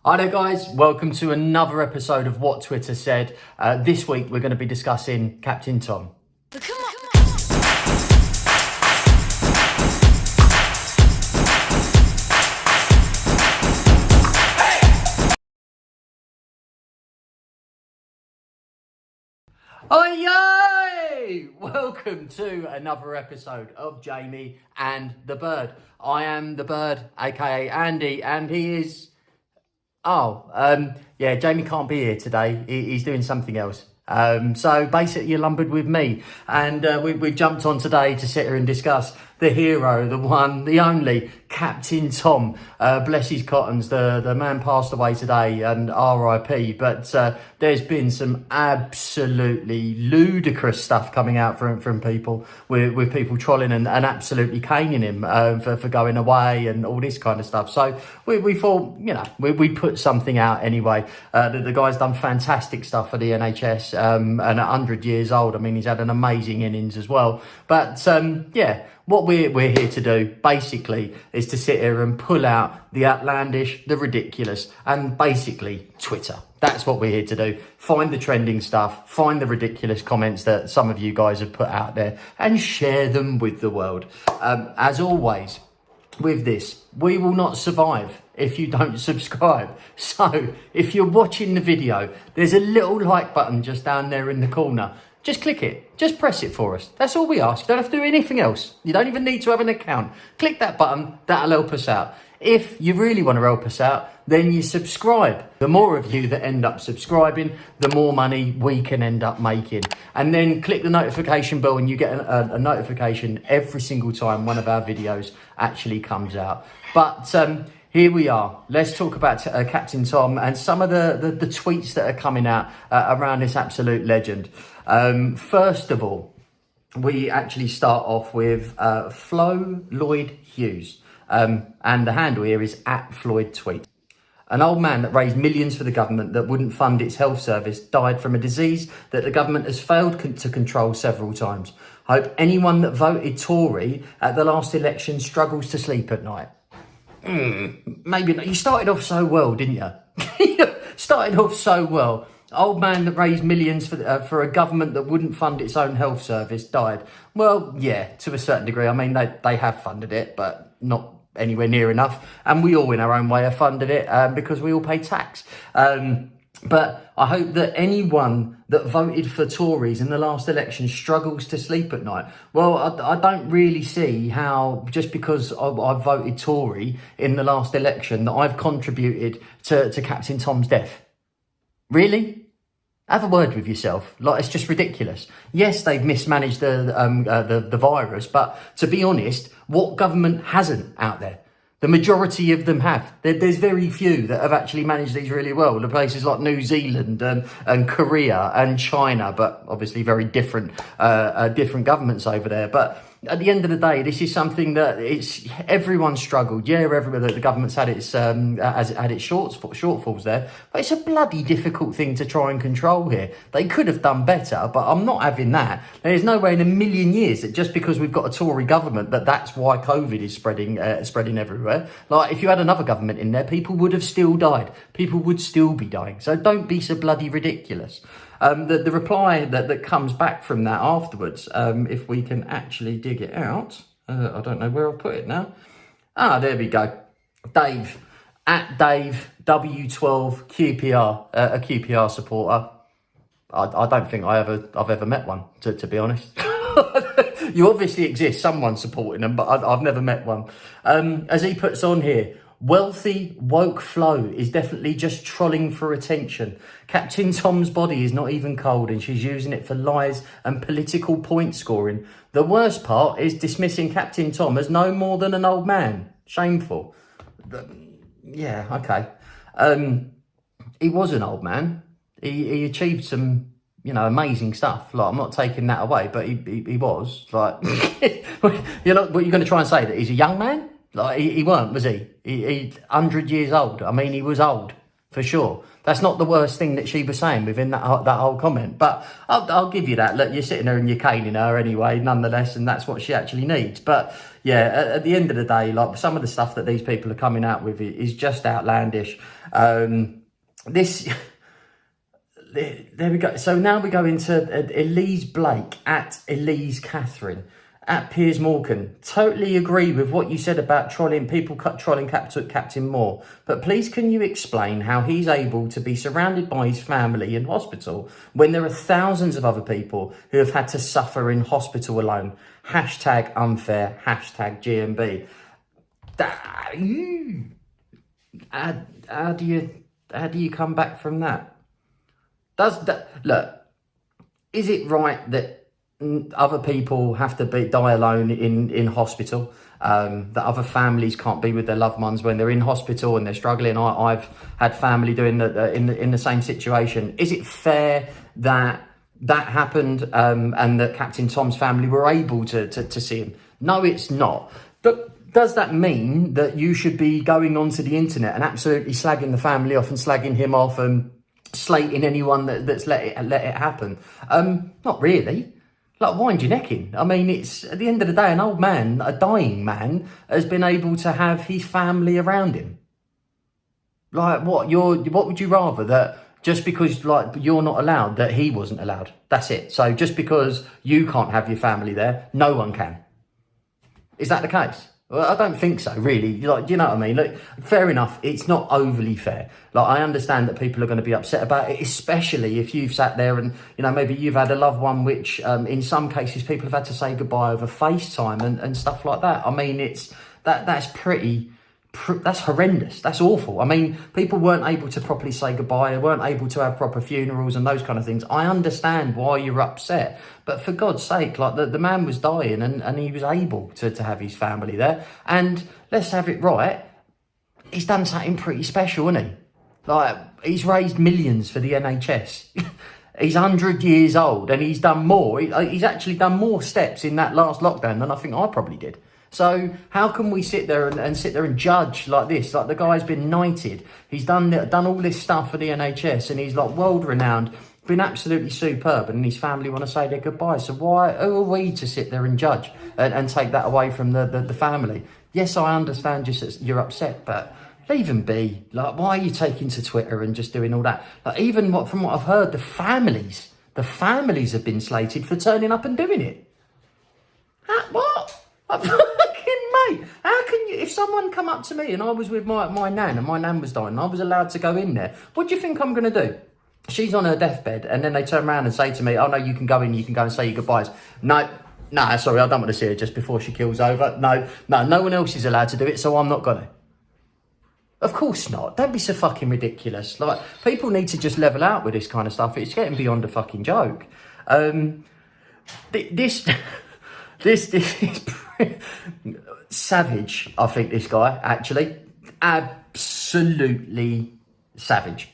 Hi there guys, welcome to another episode of What Twitter Said. This week we're going to be discussing Captain Tom. Oi! Welcome to another episode of Jamie and the Bird. I am the Bird, aka Andy, and he is... yeah, Jamie can't be here today. He's doing something else. So basically you're lumbered with me, and we've jumped on today to sit here and discuss the hero, the one, the only, Captain Tom. Bless his cottons, the man passed away today, and R.I.P. But there's been some absolutely ludicrous stuff coming out from people, with people trolling and absolutely caning him for going away and all this kind of stuff. So we thought, you know, we put something out anyway. The guy's done fantastic stuff for the NHS, and at 100 years old, I mean, he's had an amazing innings as well. But yeah, what we're here to do basically is to sit here and pull out the outlandish, the ridiculous, and basically Twitter. That's what we're here to do. Find the trending stuff, find the ridiculous comments that some of you guys have put out there, and share them with the world. As always, with this, we will not survive if you don't subscribe. So if you're watching the video, there's a little like button just down there in the corner. Just click it, just press it for us. That's all we ask. You don't have to do anything else. You don't even need to have an account. Click that button, that'll help us out. If you really want to help us out, then you subscribe. The more of you that end up subscribing, the more money we can end up making. And then click the notification bell and you get a notification every single time one of our videos actually comes out. But here we are. Let's talk about Captain Tom and some of the tweets that are coming out around this absolute legend. First of all, we actually start off with Flo Lloyd Hughes. And the handle here is @FloydTweet. An old man that raised millions for the government that wouldn't fund its health service died from a disease that the government has failed to control several times. Hope anyone that voted Tory at the last election struggles to sleep at night. Maybe not. You started off so well, didn't you? Started off so well. Old man that raised millions for a government that wouldn't fund its own health service died. Well, yeah, to a certain degree. I mean, they have funded it, but not anywhere near enough. And we all, in our own way, have funded it because we all pay tax. But I hope that anyone that voted for Tories in the last election struggles to sleep at night. Well, I don't really see how, just because I voted Tory in the last election, that I've contributed to Captain Tom's death. Really? Have a word with yourself. Like, it's just ridiculous. Yes, they've mismanaged the virus, but to be honest, what government hasn't out there? The majority of them have. There's very few that have actually managed these really well. The places like New Zealand and Korea and China, but obviously very different governments over there. But at the end of the day, this is something that everyone struggled. Yeah, the government's had its shortfalls there, but it's a bloody difficult thing to try and control here. They could have done better, but I'm not having that. There's no way in a million years that just because we've got a Tory government that's why COVID is spreading everywhere. Like, if you had another government in there, people would have still died. People would still be dying. So don't be so bloody ridiculous. The reply that comes back from that afterwards, if we can actually dig it out, I don't know where I'll put it now. There we go. Dave, @Dave W12 QPR, a QPR supporter. I don't think I've ever met one, to be honest. You obviously exist, someone supporting them, but I've never met one. As he puts on here, wealthy, woke Flo is definitely just trolling for attention. Captain Tom's body is not even cold and she's using it for lies and political point scoring. The worst part is dismissing Captain Tom as no more than an old man. Shameful. Yeah, okay. He was an old man. He achieved some, amazing stuff. Like, I'm not taking that away, but he was. Like, what you're going to try and say, that he's a young man? Like, he weren't, was he? He 100 years old. I mean, he was old. for sure. That's not the worst thing that she was saying within that whole comment. But I'll give you that. Look, you're sitting there and you're caning her anyway, nonetheless, and that's what she actually needs. But yeah, at the end of the day, like some of the stuff that these people are coming out with is just outlandish. There we go. So now we go into Elise Blake at Elise Catherine at Piers Morgan. Totally agree with what you said about trolling Captain Moore. But please can you explain how he's able to be surrounded by his family in hospital when there are thousands of other people who have had to suffer in hospital alone? Hashtag unfair, hashtag GMB. How do you come back from that? Look, is it right that other people have to die alone in hospital? That other families can't be with their loved ones when they're in hospital and they're struggling? I've had family doing in the same situation. Is it fair that happened and that Captain Tom's family were able to see him? No, it's not. But does that mean that you should be going onto the internet and absolutely slagging the family off and slagging him off and slating anyone that's let it happen? Not really. Like, wind your neck in. I mean, it's at the end of the day, an old man, a dying man, has been able to have his family around him. Like, what would you rather? That just because like you're not allowed, that he wasn't allowed? That's it. So just because you can't have your family there, no one can. Is that the case? Well, I don't think so, really. Like, do you know what I mean? Look, fair enough. It's not overly fair. Like, I understand that people are going to be upset about it, especially if you've sat there and, you know, maybe you've had a loved one, which in some cases people have had to say goodbye over FaceTime and stuff like that. I mean, that's that's horrendous. That's awful. I mean, people weren't able to properly say goodbye. They weren't able to have proper funerals and those kind of things. I understand why you're upset. But for God's sake, like the man was dying and he was able to have his family there. And let's have it right. He's done something pretty special, hasn't he? Like, he's raised millions for the NHS. He's 100 years old and he's done more. He's actually done more steps in that last lockdown than I think I probably did. So how can we sit there and judge like this? Like, the guy's been knighted. He's done all this stuff for the NHS and he's like world renowned, been absolutely superb, and his family want to say their goodbyes. So who are we to sit there and judge and take that away from the family? Yes, I understand you're upset, but leave him be. Like, why are you taking to Twitter and just doing all that? Like, even from what I've heard, the families have been slated for turning up and doing it. What? Fucking mate, how can you, if someone come up to me and I was with my nan and my nan was dying and I was allowed to go in there, what do you think I'm going to do? She's on her deathbed and then they turn around and say to me, oh no, you can go and say your goodbyes. No, sorry, I don't want to see her just before she kills over. No one else is allowed to do it, so I'm not going to. Of course not. Don't be so fucking ridiculous. Like, people need to just level out with this kind of stuff. It's getting beyond a fucking joke. This is savage, I think, this guy, actually. Absolutely savage.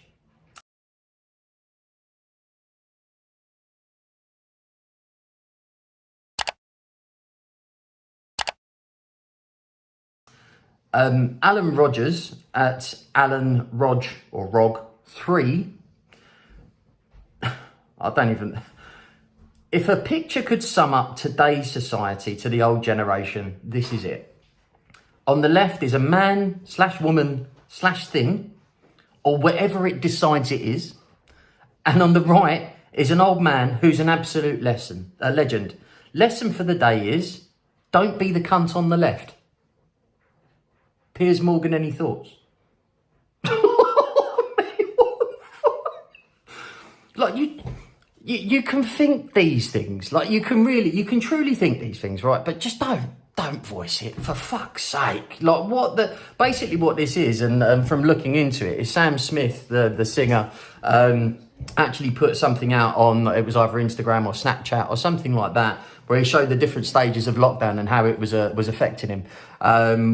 Alan Rogers at Alan Rog or Rog 3. I don't even... If a picture could sum up today's society to the old generation, this is it. On the left is a man / woman / thing, or whatever it decides it is. And on the right is an old man who's an absolute legend. Lesson for the day is, don't be the cunt on the left. Piers Morgan, any thoughts? Like, you can think these things, like you can truly think these things, right? But just don't voice it, for fuck's sake. Like, basically what this is, and from looking into it, is Sam Smith, the singer, actually put something out on, it was either Instagram or Snapchat or something like that, where he showed the different stages of lockdown and how it was affecting him.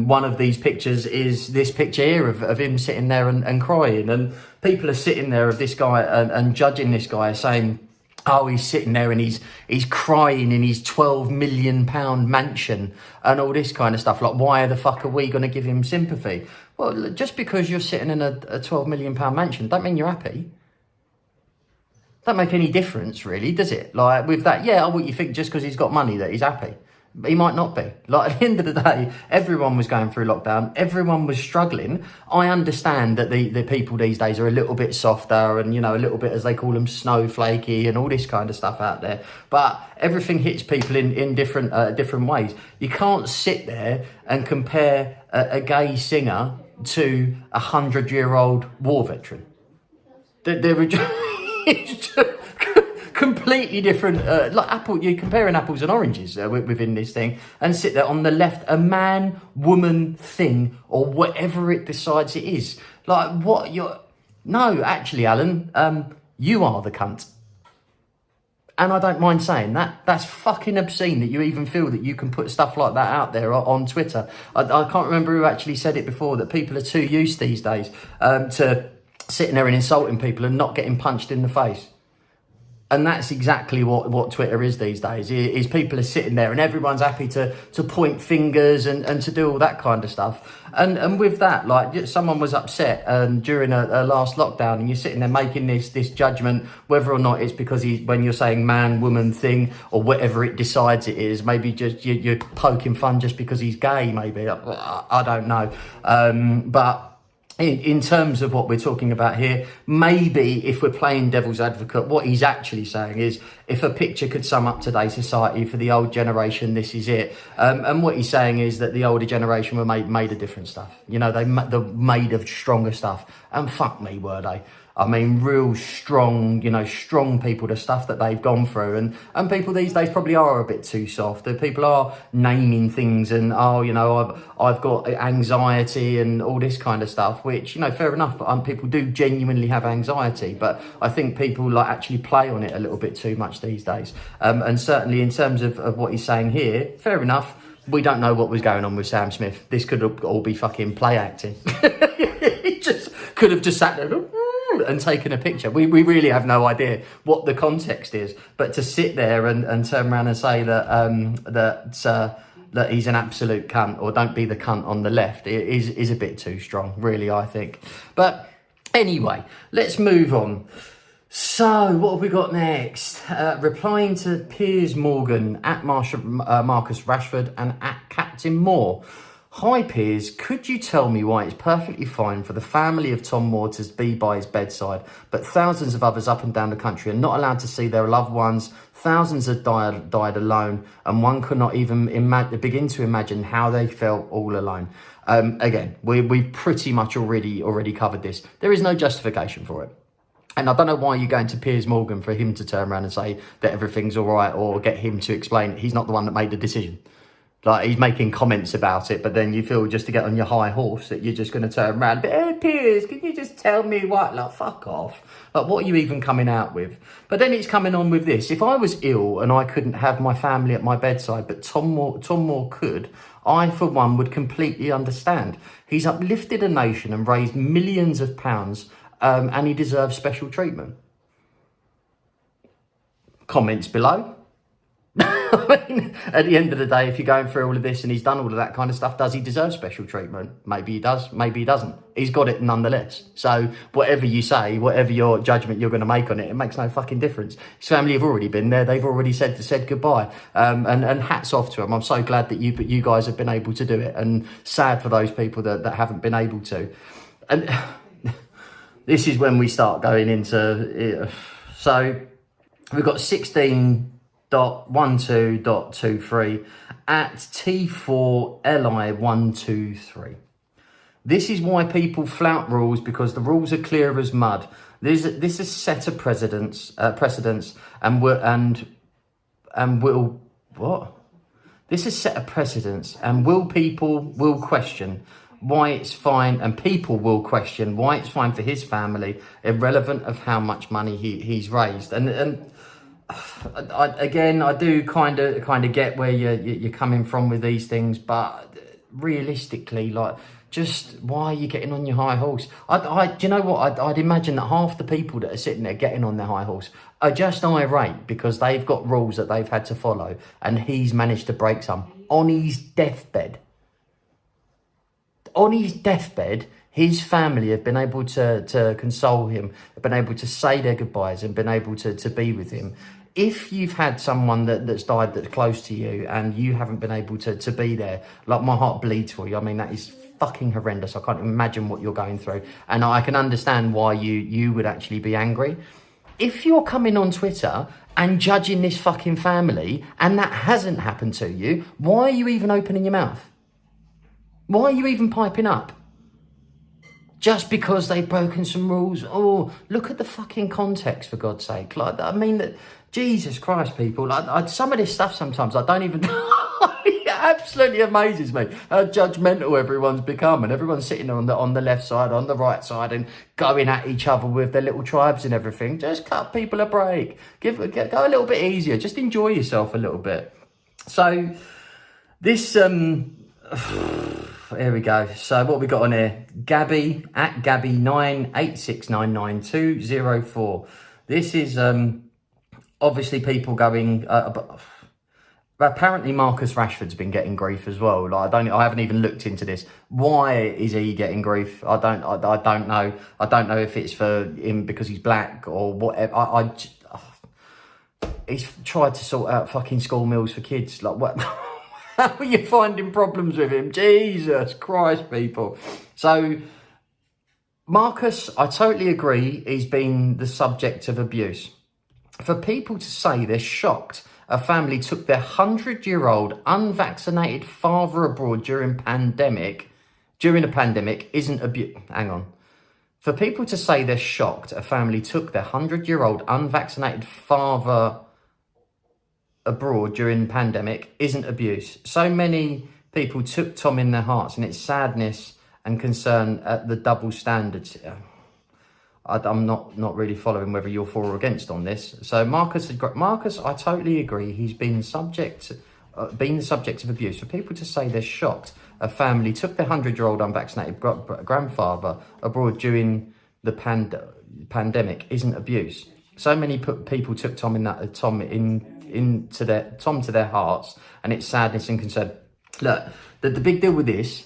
One of these pictures is this picture here of him sitting there and crying, and people are sitting there of this guy and judging this guy, saying, oh, he's sitting there and he's crying in his £12 million mansion and all this kind of stuff. Like, why the fuck are we going to give him sympathy? Well, just because you're sitting in a £12 million mansion, don't mean you're happy. Don't make any difference, really, does it? Like, with that, yeah, what you think just because he's got money that he's happy. He might not be. Like, at the end of the day, everyone was going through lockdown. Everyone was struggling. I understand that the people these days are a little bit softer and, you know, a little bit, as they call them, snowflakey and all this kind of stuff out there. But everything hits people in different ways. You can't sit there and compare a gay singer to a 100-year-old war veteran. They're completely different. Like you're comparing apples and oranges within this thing, and sit there on the left, a man, woman thing, or whatever it decides it is. Like, what you're... No, actually, Alan, you are the cunt. And I don't mind saying that. That's fucking obscene that you even feel that you can put stuff like that out there on Twitter. I can't remember who actually said it before, that people are too used these days to sitting there and insulting people and not getting punched in the face. And that's exactly what Twitter is these days, is people are sitting there and everyone's happy to point fingers and to do all that kind of stuff. And with that, like, someone was upset during a last lockdown, and you're sitting there making this judgment, whether or not it's because when you're saying man, woman thing, or whatever it decides it is, maybe just you're poking fun just because he's gay, maybe. I don't know. But... In terms of what we're talking about here, maybe if we're playing devil's advocate, what he's actually saying is, if a picture could sum up today's society for the old generation, this is it. And what he's saying is that the older generation were made of different stuff. You know, they're made of stronger stuff. And fuck me, were they? I mean, real strong, you know, strong people, the stuff that they've gone through. And people these days probably are a bit too soft. The people are naming things and, oh, you know, I've got anxiety and all this kind of stuff, which, you know, fair enough. People do genuinely have anxiety. But I think people like actually play on it a little bit too much these days. And certainly in terms of what he's saying here, fair enough. We don't know what was going on with Sam Smith. This could all be fucking play acting. He just could have just sat there and taken a picture. We really have no idea what the context is. But to sit there and turn around and say that he's an absolute cunt, or don't be the cunt on the left, is a bit too strong, really, I think. But anyway, let's move on. So, what have we got next? Replying to Piers Morgan, at Marcus Rashford, and at Captain Moore. Hi Piers, could you tell me why it's perfectly fine for the family of Tom Moore to be by his bedside, but thousands of others up and down the country are not allowed to see their loved ones? Thousands have died alone, and one could not even begin to imagine how they felt all alone. Again, we've pretty much already covered this. There is no justification for it. And I don't know why you're going to Piers Morgan for him to turn around and say that everything's all right, or get him to explain he's not the one that made the decision. Like, he's making comments about it, but then you feel just to get on your high horse that you're just going to turn around. Hey, Piers, can you just tell me what? Like, fuck off. Like, what are you even coming out with? But then it's coming on with this. If I was ill and I couldn't have my family at my bedside, but Tom Moore could, I, for one, would completely understand. He's uplifted a nation and raised millions of pounds, and he deserves special treatment. Comments below. I mean, at the end of the day, if you're going through all of this and he's done all of that kind of stuff, does he deserve special treatment? Maybe he does, maybe he doesn't. He's got it nonetheless. So whatever you say, whatever your judgment you're going to make on it, it makes no fucking difference. His family have already been there. They've already said goodbye. And hats off to him. I'm so glad that you guys have been able to do it, and sad for those people that haven't been able to. And this is when we start going into... So we've got 16.12.23 at T4LI123. This is why people flout rules, because the rules are clear as mud. This is set of precedents and will what? This is set of precedents, and people will question why it's fine, and people will question why it's fine for his family, irrelevant of how much money he's raised. And I do kind of get where you're coming from with these things, but realistically, like, just why are you getting on your high horse? Do you know what? I'd imagine that half the people that are sitting there getting on their high horse are just irate because they've got rules that they've had to follow, and he's managed to break some on his deathbed. on his deathbed, his family have been able to console him, have been able to say their goodbyes and been able to be with him. If you've had someone that's died that's close to you and you haven't been able to be there, like, my heart bleeds for you. I mean, that is fucking horrendous. I can't imagine what you're going through. And I can understand why you would actually be angry. If you're coming on Twitter and judging this fucking family and that hasn't happened to you, why are you even opening your mouth? Why are you even piping up? Just because they've broken some rules? Oh, look at the fucking context, for God's sake. Like, I mean, that, Jesus Christ, people. Like, some of this stuff sometimes I don't even... It absolutely amazes me how judgmental everyone's become, and everyone's sitting on the left side, on the right side, and going at each other with their little tribes and everything. Just cut people a break. Go a little bit easier. Just enjoy yourself a little bit. So, this... Here we go. So what we got on here? Gabby at Gabby986999204. This is obviously people going. Apparently, Marcus Rashford's been getting grief as well. Like, I haven't even looked into this. Why is he getting grief? I don't know. I don't know if it's for him because he's black or whatever. He's tried to sort out fucking school meals for kids. Like, what? How are you finding problems with him? Jesus Christ, people. So, Marcus, I totally agree, he's been the subject of abuse. For people to say they're shocked a family took their 100-year-old unvaccinated father abroad during a pandemic isn't abuse. Hang on. For people to say they're shocked a family took their 100-year-old unvaccinated father abroad during the pandemic isn't abuse. So many people took Tom in their hearts, and it's sadness and concern at the double standards. I'm not really following whether you're for or against on this. So Marcus, I totally agree. He's been the subject of abuse. For people to say they're shocked a family took their 100-year-old unvaccinated grandfather abroad during the pandemic isn't abuse. So many people took Tom to their hearts, and it's sadness and concern. Look, the big deal with this,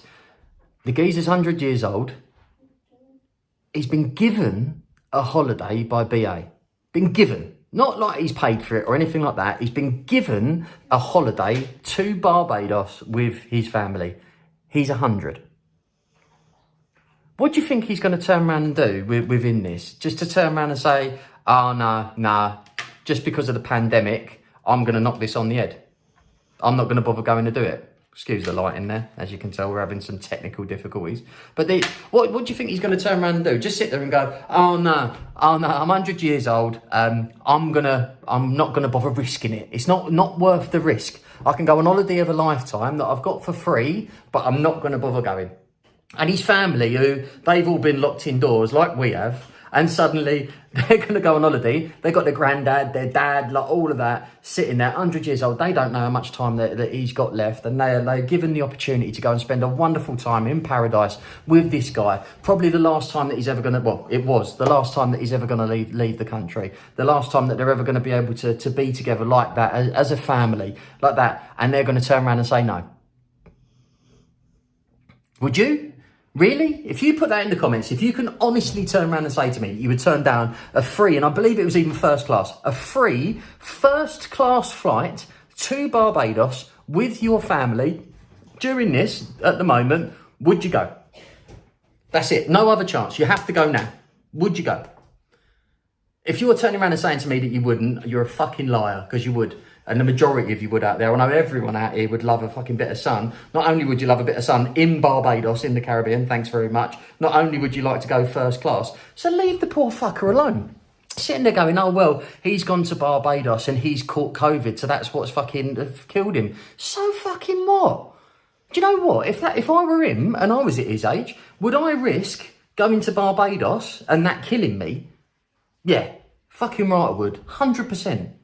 the geezer's 100 years old. He's been given a holiday by BA. Been given. Not like he's paid for it or anything like that. He's been given a holiday to Barbados with his family. He's 100. What do you think he's going to turn around and do within this? Just to turn around and say, oh, no, just because of the pandemic, I'm going to knock this on the head. I'm not going to bother going to do it. Excuse the light in there. As you can tell, we're having some technical difficulties. But what do you think he's going to turn around and do? Just sit there and go, oh no, I'm 100 years old. I'm not going to bother risking it. It's not worth the risk. I can go on holiday of a lifetime that I've got for free, but I'm not going to bother going. And his family, who they've all been locked indoors like we have, and suddenly they're going to go on holiday. They've got their granddad, their dad, like all of that, sitting there, 100 years old. They don't know how much time that he's got left. And they're given the opportunity to go and spend a wonderful time in paradise with this guy. Probably the last time that he's ever going to, well, it was the last time that he's ever going to leave the country. The last time that they're ever going to be able to be together like that, as a family, like that. And they're going to turn around and say no. Would you? Really? If you put that in the comments, if you can honestly turn around and say to me, you would turn down a free, and I believe it was even first class, a free first class flight to Barbados with your family during this, at the moment, would you go? That's it. No other chance. You have to go now. Would you go? If you were turning around and saying to me that you wouldn't, you're a fucking liar, because you would. And the majority of you would out there. I know everyone out here would love a fucking bit of sun. Not only would you love a bit of sun in Barbados, in the Caribbean, thanks very much. Not only would you like to go first class. So leave the poor fucker alone. Sitting there going, oh, well, he's gone to Barbados and he's caught COVID, so that's what's fucking killed him. So fucking what? Do you know what? If I were him and I was at his age, would I risk going to Barbados and that killing me? Yeah, fucking right I would. 100%.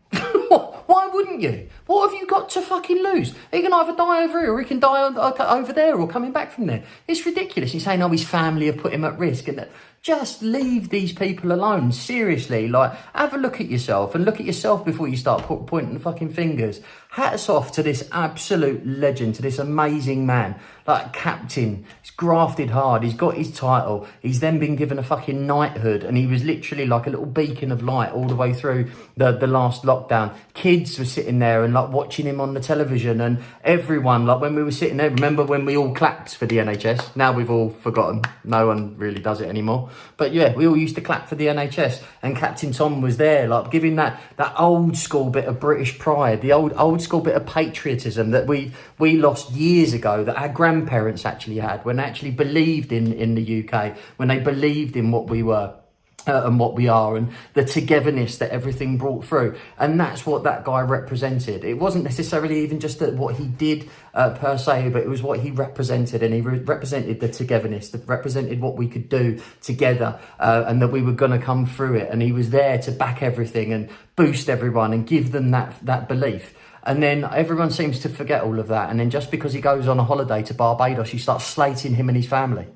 Why wouldn't you? What have you got to fucking lose? He can either die over here or he can die over there or coming back from there. It's ridiculous. He's saying, oh, his family have put him at risk. And Just leave these people alone. Seriously, like, have a look at yourself and look at yourself before you start pointing the fucking fingers. Hats off to this absolute legend, to this amazing man. Like, captain, he's grafted hard, he's got his title, he's then been given a fucking knighthood, and he was literally like a little beacon of light all the way through the last lockdown. Kids were sitting there and like watching him on the television, and everyone, like when we were sitting there, remember when we all clapped for the NHS? Now we've all forgotten, no one really does it anymore. But yeah, we all used to clap for the NHS, and Captain Tom was there, like giving that old school bit of British pride, the old school bit of patriotism that we lost years ago, that our grandparents actually had, when they actually believed in the UK, when they believed in what we were. And what we are, and the togetherness that everything brought through. And that's what that guy represented. It wasn't necessarily even just what he did per se, but it was what he represented. And he represented the togetherness, that represented what we could do together, and that we were going to come through it. And he was there to back everything and boost everyone and give them that belief. And then everyone seems to forget all of that. And then just because he goes on a holiday to Barbados, you start slating him and his family.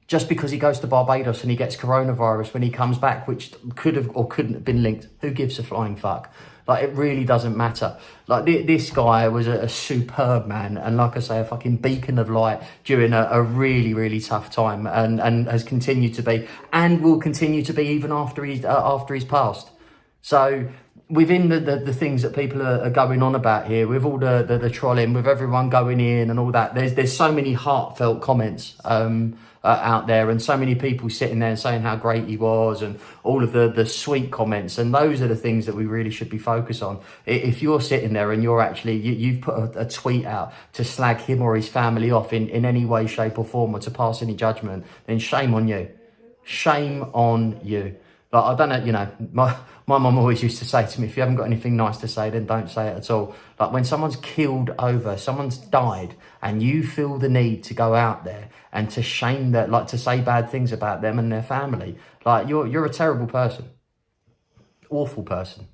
Just because he goes to Barbados and he gets coronavirus when he comes back, which could have or couldn't have been linked, who gives a flying fuck? Like, it really doesn't matter. Like, this guy was a superb man, and like I say, a fucking beacon of light during a really, really tough time, and has continued to be, and will continue to be even after he's passed. So within the things that people are going on about here, with all the trolling, with everyone going in and all that, there's so many heartfelt comments out there, and so many people sitting there and saying how great he was, and all of the sweet comments, and those are the things that we really should be focused on. If you're sitting there and you're actually, you've put a tweet out to slag him or his family off in any way, shape or form, or to pass any judgment, then shame on you. Shame on you. Like, I don't know, you know, my mum always used to say to me, if you haven't got anything nice to say, then don't say it at all. Like, when someone's killed over, someone's died, and you feel the need to go out there and to shame that, like, to say bad things about them and their family, like, you're a terrible person. Awful person.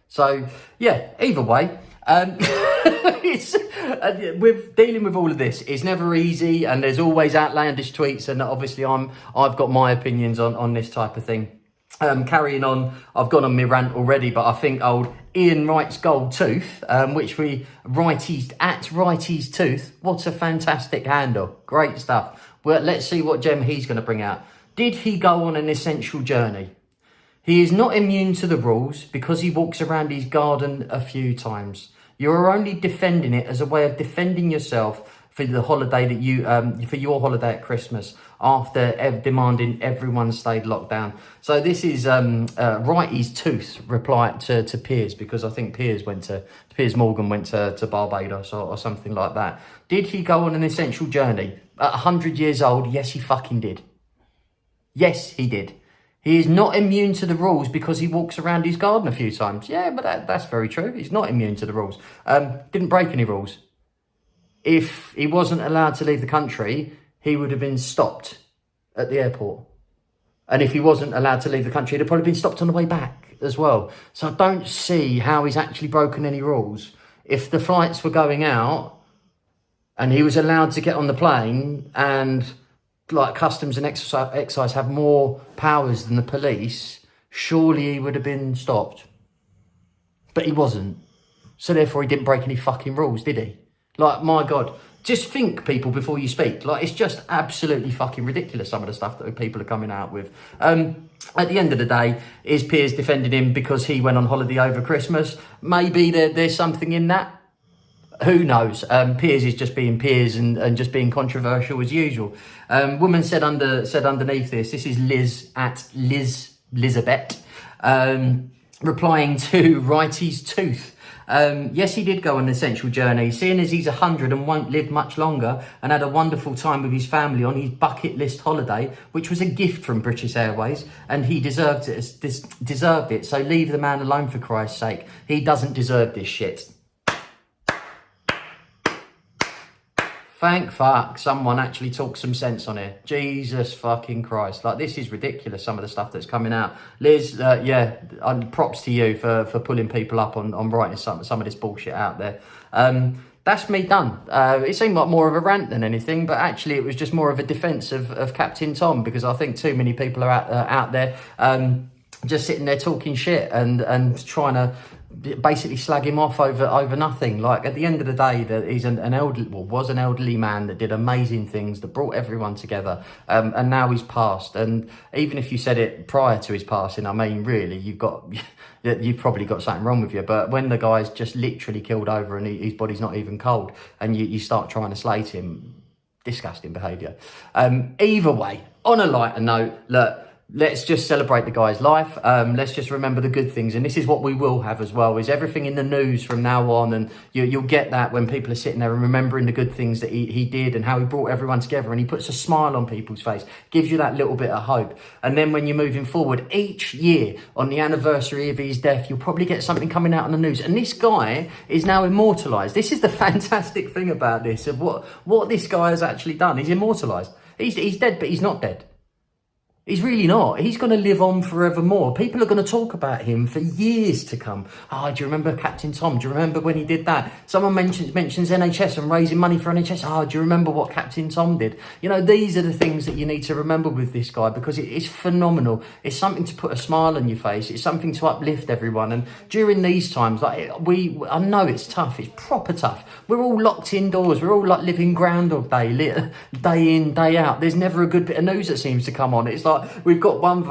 So, yeah, either way, with dealing with all of this, it's never easy, and there's always outlandish tweets, and obviously I've got my opinions on this type of thing. Carrying on, I've gone on my rant already, but I think old Ian Wright's Gold Tooth, which we Righty's Tooth, what a fantastic handle, great stuff. Well, let's see what gem he's going to bring out. Did he go on an essential journey? He is not immune to the rules because he walks around his garden a few times. You are only defending it as a way of defending yourself for the holiday that you, for your holiday at Christmas, after demanding everyone stayed locked down. So this is Righty's Tooth reply to Piers, because I think Piers Morgan went to Barbados or something like that. Did he go on an essential journey? At 100 years old, yes, he fucking did. Yes, he did. He is not immune to the rules because he walks around his garden a few times. Yeah, but that's very true. He's not immune to the rules. Didn't break any rules. If he wasn't allowed to leave the country, he would have been stopped at the airport. And if he wasn't allowed to leave the country, he'd have probably been stopped on the way back as well. So I don't see how he's actually broken any rules. If the flights were going out and he was allowed to get on the plane, and like customs and excise have more powers than the police, surely he would have been stopped. But he wasn't. So therefore he didn't break any fucking rules, did he? Like, my God, just think, people, before you speak. Like, it's just absolutely fucking ridiculous, some of the stuff that people are coming out with. At the end of the day, is Piers defending him because he went on holiday over Christmas? Maybe there's something in that. Who knows? Piers is just being Piers and just being controversial as usual. Woman said underneath this is Liz at Lizabeth, replying to Righty's Tooth. Yes, he did go on an essential journey, seeing as he's 100 and won't live much longer, and had a wonderful time with his family on his bucket list holiday, which was a gift from British Airways, and he deserved it. So leave the man alone, for Christ's sake. He doesn't deserve this shit. Thank fuck someone actually talked some sense on it. Jesus fucking Christ. Like, this is ridiculous, some of the stuff that's coming out. Liz, props to you for pulling people up on writing some of this bullshit out there. That's me done. It seemed like more of a rant than anything, but actually it was just more of a defence of Captain Tom, because I think too many people are out there just sitting there talking shit and trying to basically slag him off over nothing. Like, at the end of the day, that he's an elderly, well, was an elderly man that did amazing things, that brought everyone together, and now he's passed. And even if you said it prior to his passing, I mean, really, you've probably got something wrong with you. But when the guy's just literally killed over and his body's not even cold, and you start trying to slate him, disgusting behaviour. Either way, on a lighter note, look, let's just celebrate the guy's life. Let's just remember the good things. And this is what we will have as well, is everything in the news from now on. And you'll get that when people are sitting there and remembering the good things that he did and how he brought everyone together. And he puts a smile on people's face, gives you that little bit of hope. And then when you're moving forward, each year on the anniversary of his death, you'll probably get something coming out on the news. And this guy is now immortalised. This is the fantastic thing about this, of what this guy has actually done. He's immortalised. He's dead, but he's not dead. He's really not. He's going to live on forevermore. People are going to talk about him for years to come. Oh, do you remember Captain Tom? Do you remember when he did that? Someone mentions NHS and raising money for NHS. Oh, do you remember what Captain Tom did? You know, these are the things that you need to remember with this guy, because it is phenomenal. It's something to put a smile on your face. It's something to uplift everyone. And during these times, like, I know it's tough. It's proper tough. We're all locked indoors. We're all like living Groundhog Day, day in, day out. There's never a good bit of news that seems to come on. It's like, we've got one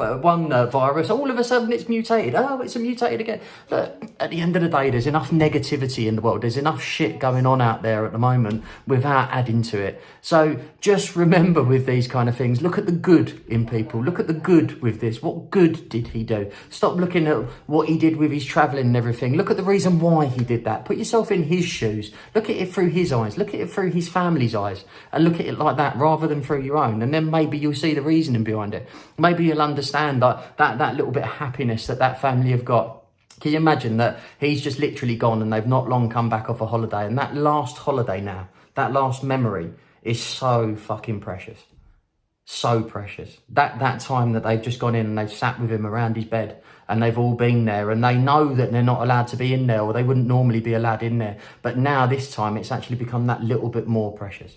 virus, all of a sudden it's mutated. Oh, it's a mutated again. Look, at the end of the day, there's enough negativity in the world. There's enough shit going on out there at the moment without adding to it. So just remember with these kind of things, look at the good in people. Look at the good with this. What good did he do? Stop looking at what he did with his travelling and everything. Look at the reason why he did that. Put yourself in his shoes. Look at it through his eyes. Look at it through his family's eyes. And look at it like that rather than through your own. And then maybe you'll see the reasoning behind it. Maybe you'll understand that little bit of happiness that family have got. Can you imagine that he's just literally gone and they've not long come back off a holiday, and that last holiday now, that last memory is so fucking precious. So precious. That time that they've just gone in and they've sat with him around his bed and they've all been there, and they know that they're not allowed to be in there, or they wouldn't normally be allowed in there. But now this time it's actually become that little bit more precious.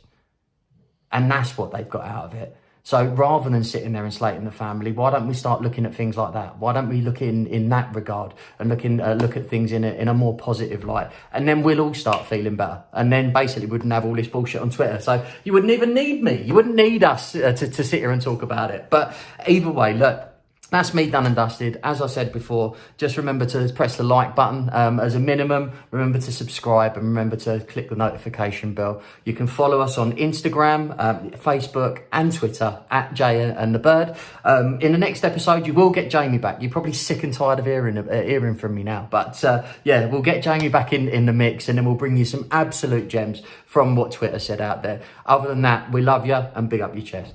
And that's what they've got out of it. So rather than sitting there and slating the family, why don't we start looking at things like that? Why don't we look in that regard and look at things in a more positive light? And then we'll all start feeling better. And then basically we wouldn't have all this bullshit on Twitter. So you wouldn't even need me. You wouldn't need us to sit here and talk about it. But either way, look, that's me done and dusted. As I said before, just remember to press the like button as a minimum. Remember to subscribe and remember to click the notification bell. You can follow us on Instagram, Facebook and Twitter at Jay and the Bird. In the next episode, you will get Jamie back. You're probably sick and tired of hearing from me now. But yeah, we'll get Jamie back in the mix, and then we'll bring you some absolute gems from what Twitter said out there. Other than that, we love you and big up your chest.